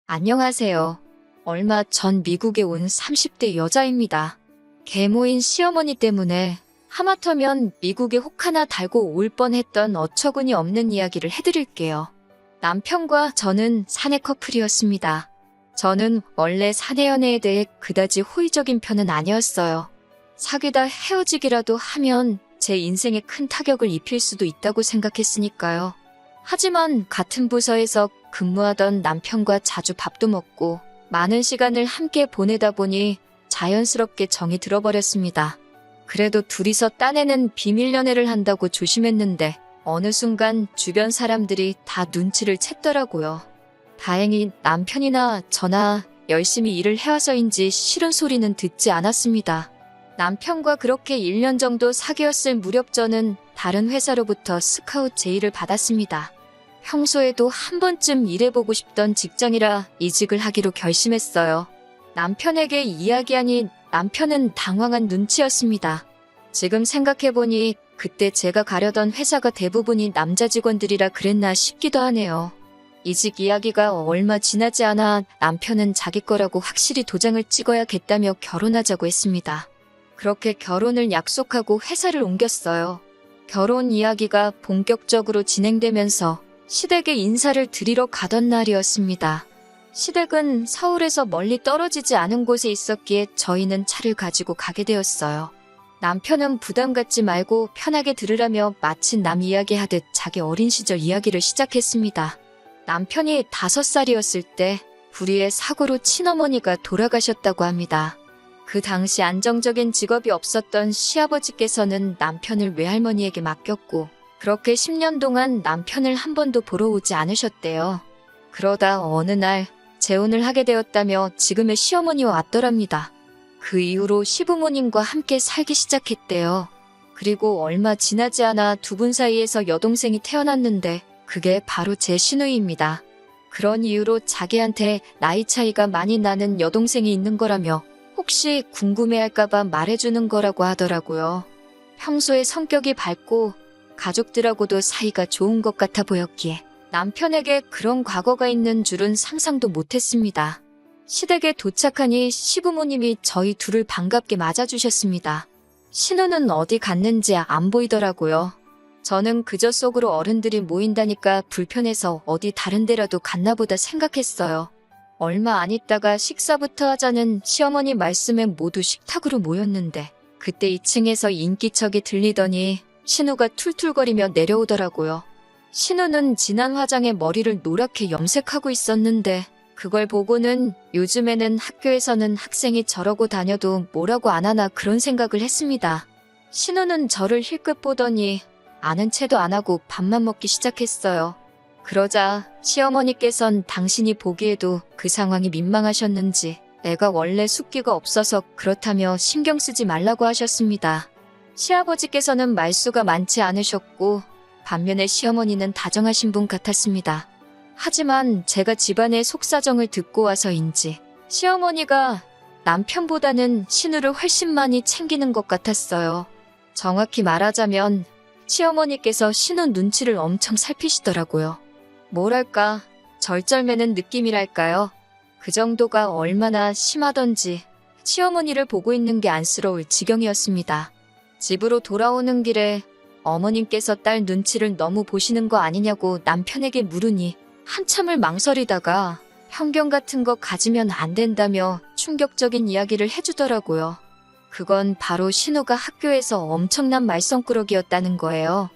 안녕하세요. 얼마 전 미국에 온 30대 여자입니다. 계모인 시어머니 때문에 하마터면 미국에 혹 하나 달고 올 뻔했던 어처구니 없는 이야기를 해드릴게요. 남편과 저는 사내 커플이었습니다. 저는 원래 사내 연애에 대해 그다지 호의적인 편은 아니었어요. 사귀다 헤어지기라도 하면 제 인생에 큰 타격을 입힐 수도 있다고 생각했으니까요. 하지만 같은 부서에서 근무하던 남편과 자주 밥도 먹고 많은 시간을 함께 보내다 보니 자연스럽게 정이 들어버렸습니다. 그래도 둘이서 딴에는 비밀 연애를 한다고 조심했는데 어느 순간 주변 사람들이 다 눈치를 챘더라고요. 다행히 남편이나 저나 열심히 일을 해와서인지 싫은 소리는 듣지 않았습니다. 남편과 그렇게 1년 정도 사귀었을 무렵 저는 다른 회사로부터 스카웃 제의를 받았습니다. 평소에도 한 번쯤 일해보고 싶던 직장이라 이직을 하기로 결심했어요. 남편에게 이야기하니 남편은 당황한 눈치였습니다. 지금 생각해보니 그때 제가 가려던 회사가 대부분이 남자 직원들이라 그랬나 싶기도 하네요. 이직 이야기가 얼마 지나지 않아 남편은 자기 거라고 확실히 도장을 찍어야겠다며 결혼하자고 했습니다. 그렇게 결혼을 약속하고 회사를 옮겼어요. 결혼 이야기가 본격적으로 진행되면서 시댁에 인사를 드리러 가던 날이었습니다. 시댁은 서울에서 멀리 떨어지지 않은 곳에 있었기에 저희는 차를 가지고 가게 되었어요. 남편은 부담 갖지 말고 편하게 들으라며 마치 남 이야기하듯 자기 어린 시절 이야기를 시작했습니다. 남편이 5살이었을 때 불의의 사고로 친어머니가 돌아가셨다고 합니다. 그 당시 안정적인 직업이 없었던 시아버지께서는 남편을 외할머니에게 맡겼고 그렇게 10년 동안 남편을 한 번도 보러 오지 않으셨대요. 그러다 어느 날 재혼을 하게 되었다며 지금의 시어머니와 왔더랍니다. 그 이후로 시부모님과 함께 살기 시작했대요. 그리고 얼마 지나지 않아 두 분 사이에서 여동생이 태어났는데 그게 바로 제 시누이입니다. 그런 이유로 자기한테 나이 차이가 많이 나는 여동생이 있는 거라며 혹시 궁금해할까봐 말해주는 거라고 하더라고요. 평소에 성격이 밝고 가족들하고도 사이가 좋은 것 같아 보였기에 남편에게 그런 과거가 있는 줄은 상상도 못했습니다. 시댁에 도착하니 시부모님이 저희 둘을 반갑게 맞아주셨습니다. 신우는 어디 갔는지 안 보이더라고요. 저는 그저 속으로 어른들이 모인다니까 불편해서 어디 다른 데라도 갔나 보다 생각했어요. 얼마 안 있다가 식사부터 하자는 시어머니 말씀에 모두 식탁으로 모였는데 그때 2층에서 인기척이 들리더니 신우가 툴툴거리며 내려오더라고요. 신우는 진한 화장에 머리를 노랗게 염색하고 있었는데 그걸 보고는 요즘에는 학교에서는 학생이 저러고 다녀도 뭐라고 안 하나 그런 생각을 했습니다. 신우는 저를 힐끗 보더니 아는 체도 안 하고 밥만 먹기 시작했어요. 그러자 시어머니께선 당신이 보기에도 그 상황이 민망하셨는지 애가 원래 숫기가 없어서 그렇다며 신경 쓰지 말라고 하셨습니다. 시아버지께서는 말수가 많지 않으셨고 반면에 시어머니는 다정하신 분 같았습니다. 하지만 제가 집안의 속사정을 듣고 와서인지 시어머니가 남편보다는 신우를 훨씬 많이 챙기는 것 같았어요. 정확히 말하자면 시어머니께서 신우 눈치를 엄청 살피시더라고요. 뭐랄까 절절매는 느낌이랄까요. 그 정도가 얼마나 심하던지 시어머니를 보고 있는 게 안쓰러울 지경이었습니다. 집으로 돌아오는 길에 어머님께서 딸 눈치를 너무 보시는 거 아니냐고 남편에게 물으니 한참을 망설이다가 편견 같은 거 가지면 안 된다며 충격적인 이야기를 해주더라고요. 그건 바로 신우가 학교에서 엄청난 말썽꾸러기였다는 거예요.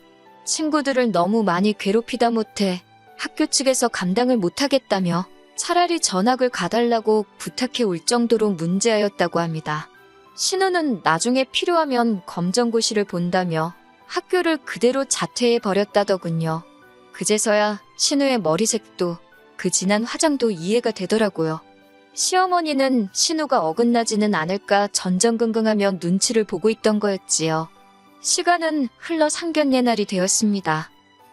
친구들을 너무 많이 괴롭히다 못해 학교 측에서 감당을 못하겠다며 차라리 전학을 가달라고 부탁해 올 정도로 문제아였다고 합니다. 신우는 나중에 필요하면 검정고시를 본다며 학교를 그대로 자퇴해 버렸다더군요. 그제서야 신우의 머리색도 그 진한 화장도 이해가 되더라고요. 시어머니는 신우가 어긋나지는 않을까 전전긍긍하며 눈치를 보고 있던 거였지요. 시간은 흘러 상견례 날이 되었습니다.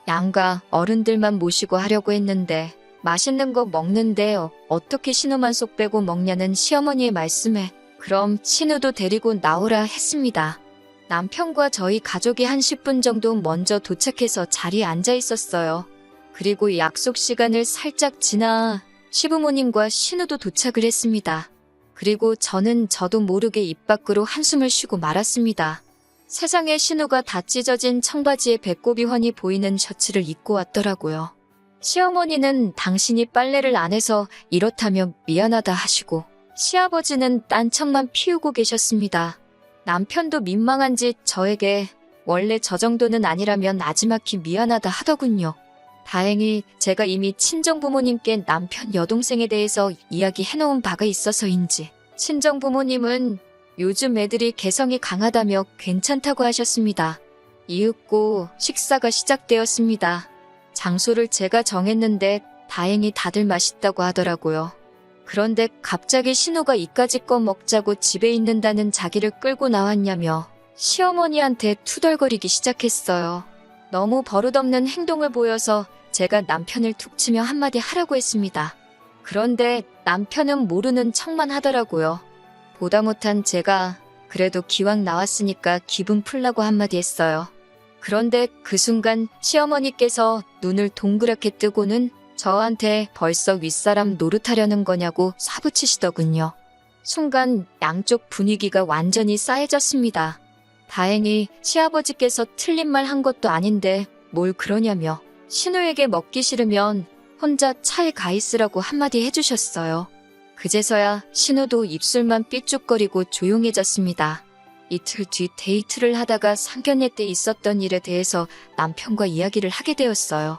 양가 어른들만 모시고 하려고 했는데 맛있는 거 먹는데 어떻게 신우만 쏙 빼고 먹냐는 시어머니의 말씀에 그럼 신우도 데리고 나오라 했습니다. 남편과 저희 가족이 한 10분 정도 먼저 도착해서 자리에 앉아 있었어요. 그리고 약속 시간을 살짝 지나 시부모님과 신우도 도착을 했습니다. 그리고 저는 저도 모르게 입 밖으로 한숨을 쉬고 말았습니다. 세상에 신우가 다 찢어진 청바지에 배꼽이 훤히 보이는 셔츠를 입고 왔더라고요. 시어머니는 당신이 빨래를 안 해서 이렇다며 미안하다 하시고 시아버지는 딴청만 피우고 계셨습니다. 남편도 민망한지 저에게 원래 저 정도는 아니라면 나지막히 미안하다 하더군요. 다행히 제가 이미 친정부모님께 남편 여동생에 대해서 이야기해놓은 바가 있어서인지 친정부모님은 요즘 애들이 개성이 강하다며 괜찮다고 하셨습니다. 이윽고 식사가 시작되었습니다. 장소를 제가 정했는데 다행히 다들 맛있다고 하더라고요. 그런데 갑자기 신우가 이까짓 거 먹자고 집에 있는다는 자기를 끌고 나왔냐며 시어머니한테 투덜거리기 시작했어요. 너무 버릇없는 행동을 보여서 제가 남편을 툭 치며 한마디 하라고 했습니다. 그런데 남편은 모르는 척만 하더라고요. 보다 못한 제가 그래도 기왕 나왔으니까 기분 풀라고 한마디 했어요. 그런데 그 순간 시어머니께서 눈을 동그랗게 뜨고는 저한테 벌써 윗사람 노릇하려는 거냐고 사부치시더군요. 순간 양쪽 분위기가 완전히 싸해졌습니다. 다행히 시아버지께서 틀린 말 한 것도 아닌데 뭘 그러냐며 신우에게 먹기 싫으면 혼자 차에 가 있으라고 한마디 해주셨어요. 그제서야 신우도 입술만 삐죽거리고 조용해졌습니다. 이틀 뒤 데이트를 하다가 상견례 때 있었던 일에 대해서 남편과 이야기를 하게 되었어요.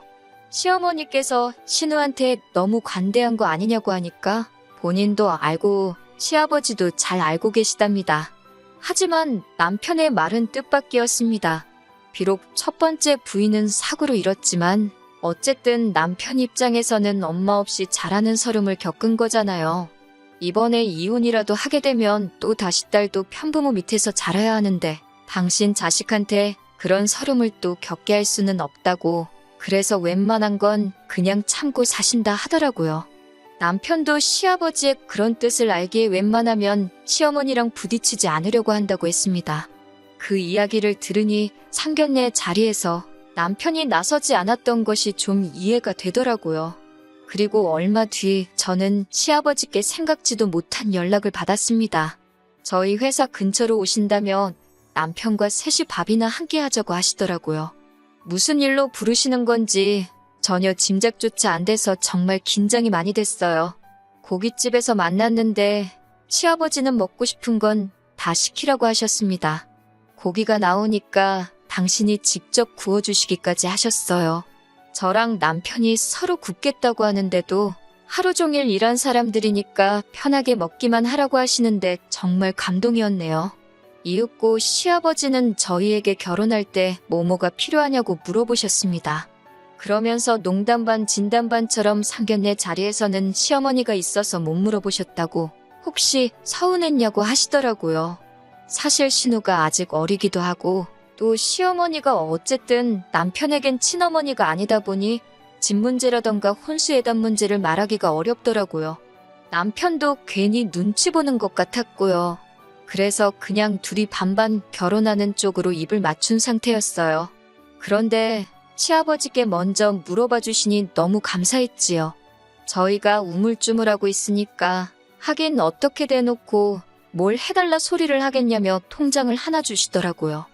시어머니께서 신우한테 너무 관대한 거 아니냐고 하니까 본인도 알고 시아버지도 잘 알고 계시답니다. 하지만 남편의 말은 뜻밖이었습니다. 비록 첫 번째 부인은 사고로 잃었지만 어쨌든 남편 입장에서는 엄마 없이 자라는 서름을 겪은 거잖아요. 이번에 이혼이라도 하게 되면 또 다시 딸도 편부모 밑에서 자라야 하는데 당신 자식한테 그런 서름을 또 겪게 할 수는 없다고 그래서 웬만한 건 그냥 참고 사신다 하더라고요. 남편도 시아버지의 그런 뜻을 알기에 웬만하면 시어머니랑 부딪히지 않으려고 한다고 했습니다. 그 이야기를 들으니 상견례 자리에서 남편이 나서지 않았던 것이 좀 이해가 되더라고요. 그리고 얼마 뒤 저는 시아버지께 생각지도 못한 연락을 받았습니다. 저희 회사 근처로 오신다며 남편과 셋이 밥이나 함께 하자고 하시더라고요. 무슨 일로 부르시는 건지 전혀 짐작조차 안 돼서 정말 긴장이 많이 됐어요. 고깃집에서 만났는데 시아버지는 먹고 싶은 건 다 시키라고 하셨습니다. 고기가 나오니까 당신이 직접 구워주시기까지 하셨어요. 저랑 남편이 서로 굽겠다고 하는데도 하루 종일 일한 사람들이니까 편하게 먹기만 하라고 하시는데 정말 감동이었네요. 이윽고 시아버지는 저희에게 결혼할 때 뭐뭐가 필요하냐고 물어보셨습니다. 그러면서 농담 반 진담 반처럼 상견례 자리에서는 시어머니가 있어서 못 물어보셨다고 혹시 서운했냐고 하시더라고요. 사실 신우가 아직 어리기도 하고 또 시어머니가 어쨌든 남편에겐 친어머니가 아니다 보니 집 문제라던가 혼수예단 문제를 말하기가 어렵더라고요. 남편도 괜히 눈치 보는 것 같았고요. 그래서 그냥 둘이 반반 결혼하는 쪽으로 입을 맞춘 상태였어요. 그런데 시아버지께 먼저 물어봐 주시니 너무 감사했지요. 저희가 우물쭈물하고 있으니까 하긴 어떻게 대놓고 뭘 해달라 소리를 하겠냐며 통장을 하나 주시더라고요.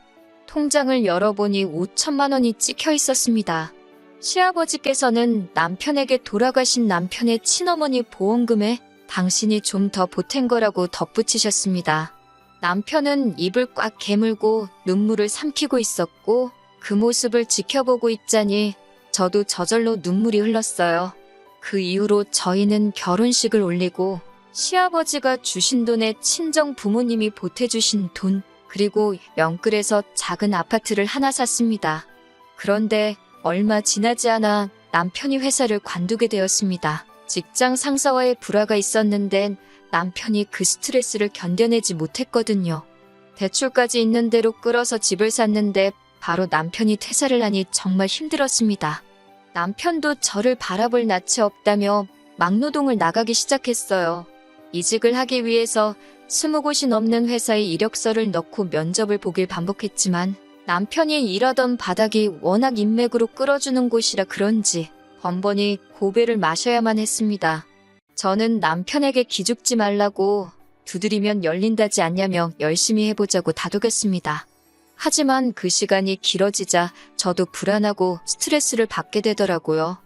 통장을 열어보니 5천만 원이 찍혀 있었습니다. 시아버지께서는 남편에게 돌아가신 남편의 친어머니 보험금에 당신이 좀 더 보탠 거라고 덧붙이셨습니다. 남편은 입을 꽉 깨물고 눈물을 삼키고 있었고 그 모습을 지켜보고 있자니 저도 저절로 눈물이 흘렀어요. 그 이후로 저희는 결혼식을 올리고 시아버지가 주신 돈에 친정 부모님이 보태주신 돈 그리고 영끌에서 작은 아파트를 하나 샀습니다. 그런데 얼마 지나지 않아 남편이 회사를 관두게 되었습니다. 직장 상사와의 불화가 있었는데 남편이 그 스트레스를 견뎌내지 못했거든요. 대출까지 있는 대로 끌어서 집을 샀는데 바로 남편이 퇴사를 하니 정말 힘들었습니다. 남편도 저를 바라볼 낯이 없다며 막노동을 나가기 시작했어요. 이직을 하기 위해서 20곳이 넘는 회사에 이력서를 넣고 면접을 보길 반복했지만 남편이 일하던 바닥이 워낙 인맥으로 끌어주는 곳이라 그런지 번번이 고배를 마셔야만 했습니다. 저는 남편에게 기죽지 말라고 두드리면 열린다지 않냐며 열심히 해보자고 다독였습니다. 하지만 그 시간이 길어지자 저도 불안하고 스트레스를 받게 되더라고요.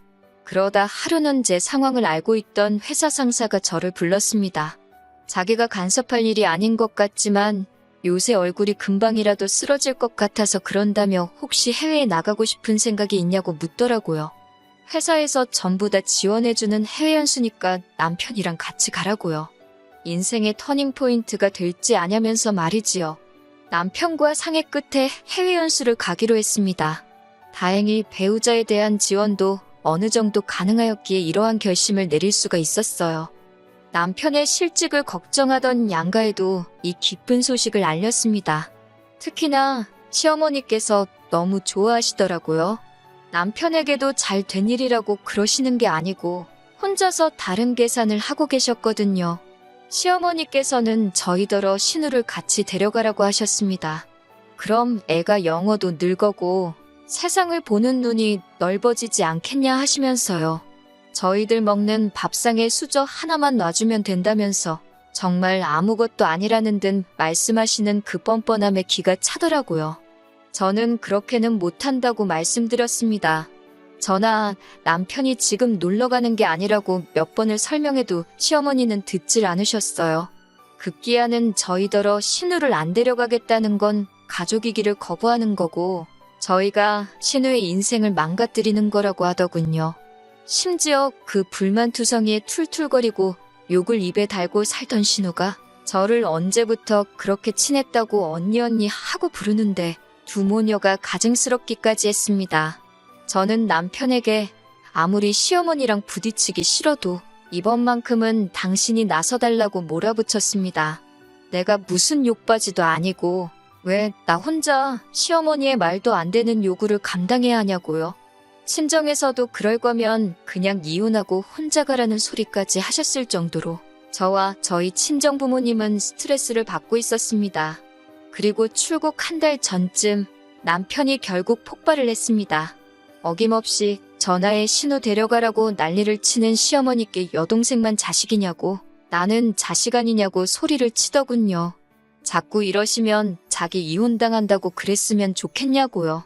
그러다 하루는 제 상황을 알고 있던 회사 상사가 저를 불렀습니다. 자기가 간섭할 일이 아닌 것 같지만 요새 얼굴이 금방이라도 쓰러질 것 같아서 그런다며 혹시 해외에 나가고 싶은 생각이 있냐고 묻더라고요. 회사에서 전부 다 지원해주는 해외 연수니까 남편이랑 같이 가라고요. 인생의 터닝포인트가 될지 아냐면서 말이지요. 남편과 상의 끝에 해외 연수를 가기로 했습니다. 다행히 배우자에 대한 지원도 어느 정도 가능하였기에 이러한 결심을 내릴 수가 있었어요. 남편의 실직을 걱정하던 양가에도 이 기쁜 소식을 알렸습니다. 특히나 시어머니께서 너무 좋아하시더라고요. 남편에게도 잘 된 일이라고 그러시는 게 아니고 혼자서 다른 계산을 하고 계셨거든요. 시어머니께서는 저희더러 신우를 같이 데려가라고 하셨습니다. 그럼 애가 영어도 늘거고 세상을 보는 눈이 넓어지지 않겠냐 하시면서요. 저희들 먹는 밥상에 수저 하나만 놔주면 된다면서 정말 아무것도 아니라는 듯 말씀하시는 그 뻔뻔함에 기가 차더라고요. 저는 그렇게는 못한다고 말씀드렸습니다. 저나 남편이 지금 놀러가는 게 아니라고 몇 번을 설명해도 시어머니는 듣질 않으셨어요. 급기야는 저희더러 신우를 안 데려가겠다는 건 가족이기를 거부하는 거고 저희가 신우의 인생을 망가뜨리는 거라고 하더군요. 심지어 그 불만투성이에 툴툴거리고 욕을 입에 달고 살던 신우가 저를 언제부터 그렇게 친했다고 언니 하고 부르는데 두 모녀가 가증스럽기까지 했습니다. 저는 남편에게 아무리 시어머니랑 부딪히기 싫어도 이번만큼은 당신이 나서달라고 몰아붙였습니다. 내가 무슨 욕바지도 아니고 왜 나 혼자 시어머니의 말도 안 되는 요구를 감당해야 하냐고요. 친정에서도 그럴 거면 그냥 이혼하고 혼자 가라는 소리까지 하셨을 정도로 저와 저희 친정부모님은 스트레스를 받고 있었습니다. 그리고 출국 한 달 전쯤 남편이 결국 폭발을 했습니다. 어김없이 전화에 신우 데려가라고 난리를 치는 시어머니께 여동생만 자식이냐고 나는 자식 아니냐고 소리를 치더군요. 자꾸 이러시면 자기 이혼당한다고 그랬으면 좋겠냐고요.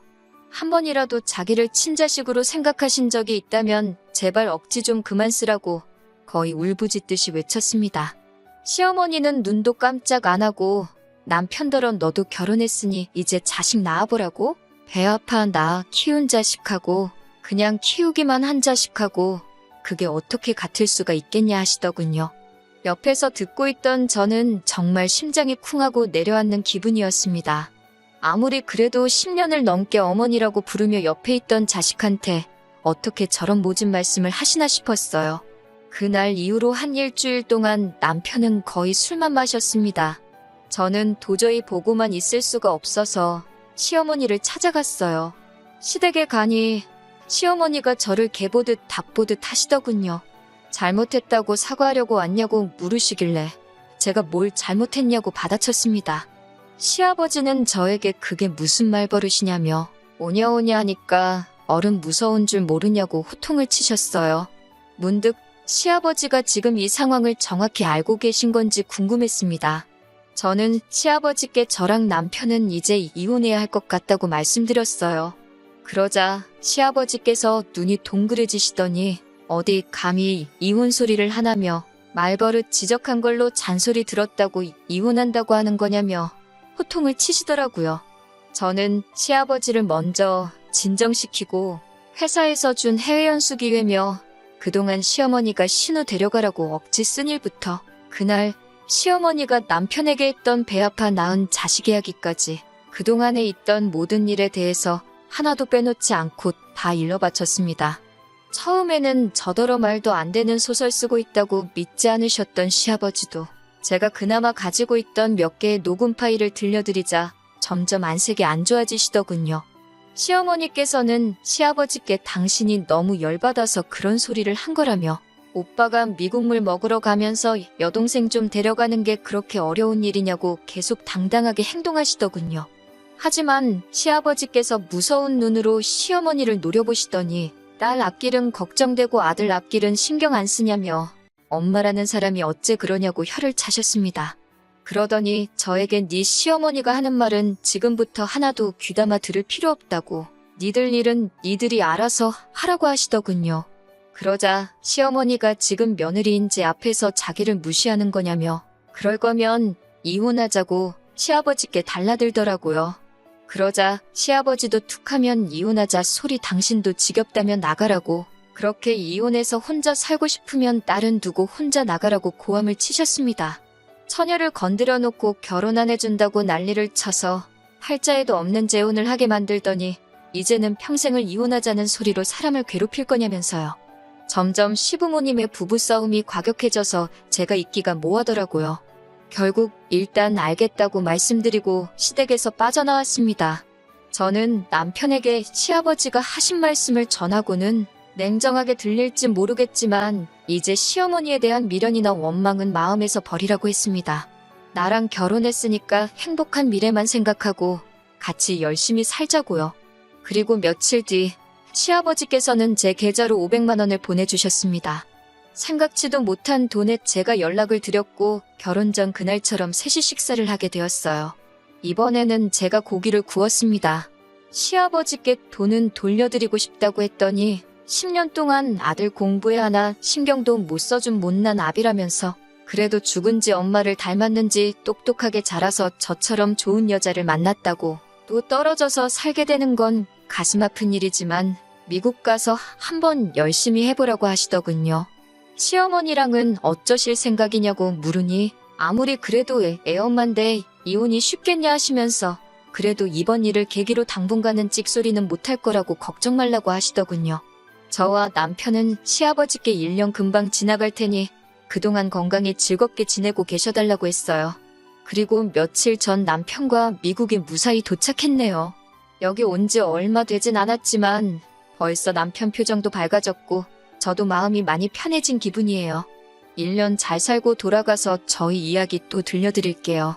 한 번이라도 자기를 친자식으로 생각하신 적이 있다면 제발 억지 좀 그만 쓰라고 거의 울부짖듯이 외쳤습니다. 시어머니는 눈도 깜짝 안 하고 남편더러 너도 결혼했으니 이제 자식 낳아보라고? 배 아파 나 키운 자식하고 그냥 키우기만 한 자식하고 그게 어떻게 같을 수가 있겠냐 하시더군요. 옆에서 듣고 있던 저는 정말 심장이 쿵하고 내려앉는 기분이었습니다. 아무리 그래도 10년을 넘게 어머니라고 부르며 옆에 있던 자식한테 어떻게 저런 모진 말씀을 하시나 싶었어요. 그날 이후로 한 일주일 동안 남편은 거의 술만 마셨습니다. 저는 도저히 보고만 있을 수가 없어서 시어머니를 찾아갔어요. 시댁에 가니 시어머니가 저를 개보듯 닭보듯 하시더군요. 잘못했다고 사과하려고 왔냐고 물으시길래 제가 뭘 잘못했냐고 받아쳤습니다. 시아버지는 저에게 그게 무슨 말버릇이냐며 오냐오냐 하니까 어른 무서운 줄 모르냐고 호통을 치셨어요. 문득 시아버지가 지금 이 상황을 정확히 알고 계신 건지 궁금했습니다. 저는 시아버지께 저랑 남편은 이제 이혼해야 할 것 같다고 말씀드렸어요. 그러자 시아버지께서 눈이 동그래지시더니 어디 감히 이혼 소리를 하나며 말버릇 지적한 걸로 잔소리 들었다고 이혼한다고 하는 거냐며 호통을 치시더라고요. 저는 시아버지를 먼저 진정시키고 회사에서 준 해외 연수 기회며 그동안 시어머니가 신우 데려가라고 억지 쓴 일부터 그날 시어머니가 남편에게 했던 배 아파 낳은 자식 이야기까지 그동안에 있던 모든 일에 대해서 하나도 빼놓지 않고 다 일러바쳤습니다. 처음에는 저더러 말도 안 되는 소설 쓰고 있다고 믿지 않으셨던 시아버지도 제가 그나마 가지고 있던 몇 개의 녹음 파일을 들려드리자 점점 안색이 안 좋아지시더군요. 시어머니께서는 시아버지께 당신이 너무 열받아서 그런 소리를 한 거라며 오빠가 미국물 먹으러 가면서 여동생 좀 데려가는 게 그렇게 어려운 일이냐고 계속 당당하게 행동하시더군요. 하지만 시아버지께서 무서운 눈으로 시어머니를 노려보시더니 딸 앞길은 걱정되고 아들 앞길은 신경 안 쓰냐며 엄마라는 사람이 어째 그러냐고 혀를 차셨습니다. 그러더니 저에겐 네 시어머니가 하는 말은 지금부터 하나도 귀담아 들을 필요 없다고, 니들 일은 니들이 알아서 하라고 하시더군요. 그러자 시어머니가 지금 며느리인 제 앞에서 자기를 무시하는 거냐며, 그럴 거면 이혼하자고 시아버지께 달라들더라고요. 그러자 시아버지도 툭하면 이혼하자 소리, 당신도 지겹다면 나가라고, 그렇게 이혼해서 혼자 살고 싶으면 딸은 두고 혼자 나가라고 고함을 치셨습니다. 처녀를 건드려 놓고 결혼 안 해준다고 난리를 쳐서 팔자에도 없는 재혼을 하게 만들더니 이제는 평생을 이혼하자는 소리로 사람을 괴롭힐 거냐면서요. 점점 시부모님의 부부싸움이 과격해져서 제가 있기가 뭐하더라고요. 결국 일단 알겠다고 말씀드리고 시댁에서 빠져나왔습니다. 저는 남편에게 시아버지가 하신 말씀을 전하고는 냉정하게 들릴지 모르겠지만 이제 시어머니에 대한 미련이나 원망은 마음에서 버리라고 했습니다. 나랑 결혼했으니까 행복한 미래만 생각하고 같이 열심히 살자고요. 그리고 며칠 뒤 시아버지께서는 제 계좌로 500만 원을 보내주셨습니다. 생각지도 못한 돈에 제가 연락을 드렸고 결혼 전 그날처럼 셋이 식사를 하게 되었어요. 이번에는 제가 고기를 구웠습니다. 시아버지께 돈은 돌려드리고 싶다고 했더니 10년 동안 아들 공부에 하나 신경도 못 써준 못난 아비라면서, 그래도 죽은지 엄마를 닮았는지 똑똑하게 자라서 저처럼 좋은 여자를 만났다고, 또 떨어져서 살게 되는 건 가슴 아픈 일이지만 미국 가서 한번 열심히 해보라고 하시더군요. 시어머니랑은 어쩌실 생각이냐고 물으니 아무리 그래도 애엄마인데 이혼이 쉽겠냐 하시면서, 그래도 이번 일을 계기로 당분간은 찍소리는 못할 거라고 걱정 말라고 하시더군요. 저와 남편은 시아버지께 1년 금방 지나갈 테니 그동안 건강히 즐겁게 지내고 계셔달라고 했어요. 그리고 며칠 전 남편과 미국에 무사히 도착했네요. 여기 온 지 얼마 되진 않았지만 벌써 남편 표정도 밝아졌고 저도 마음이 많이 편해진 기분이에요. 1년 잘 살고 돌아가서 저희 이야기 또 들려드릴게요.